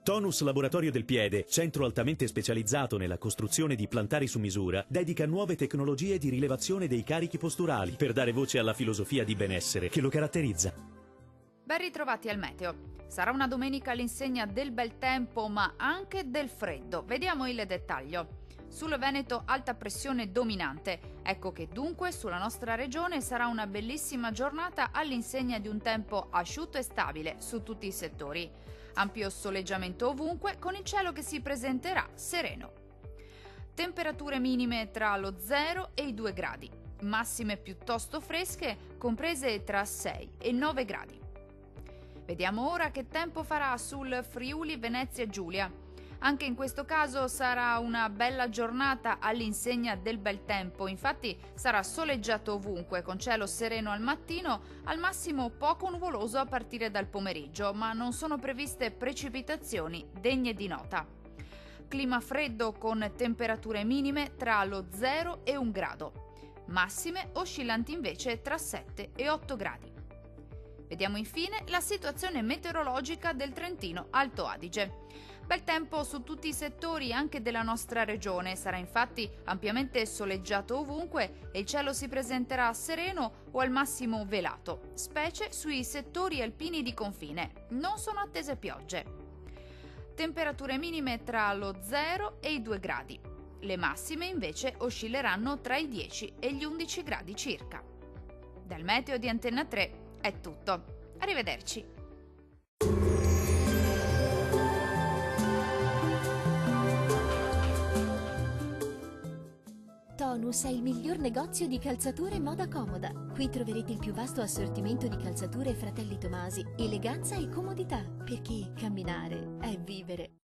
Tonus Laboratorio del Piede, centro altamente specializzato nella costruzione di plantari su misura, dedica nuove tecnologie di rilevazione dei carichi posturali per dare voce alla filosofia di benessere che lo caratterizza. Ben ritrovati al meteo. Sarà una domenica all'insegna del bel tempo, ma anche del freddo. Vediamo il dettaglio. Sul Veneto alta pressione dominante. Ecco che dunque sulla nostra regione sarà una bellissima giornata all'insegna di un tempo asciutto e stabile su tutti i settori. Ampio soleggiamento ovunque, con il cielo che si presenterà sereno. Temperature minime tra lo 0 e i 2 gradi, massime piuttosto fresche, comprese tra 6 e 9 gradi. Vediamo ora che tempo farà sul Friuli Venezia Giulia. Anche in questo caso sarà una bella giornata all'insegna del bel tempo, infatti sarà soleggiato ovunque, con cielo sereno al mattino, al massimo poco nuvoloso a partire dal pomeriggio, ma non sono previste precipitazioni degne di nota. Clima freddo con temperature minime tra lo 0 e 1 grado, massime oscillanti invece tra 7 e 8 gradi. Vediamo infine la situazione meteorologica del Trentino Alto Adige. Bel tempo su tutti i settori anche della nostra regione, sarà infatti ampiamente soleggiato ovunque e il cielo si presenterà sereno o al massimo velato, specie sui settori alpini di confine. Non sono attese piogge. Temperature minime tra lo 0 e i 2 gradi. Le massime invece oscilleranno tra i 10 e gli 11 gradi circa. Dal meteo di Antenna 3 è tutto. Arrivederci. Tonus è il miglior negozio di calzature e moda comoda. Qui troverete il più vasto assortimento di calzature Fratelli Tomasi, eleganza e comodità, perché camminare è vivere.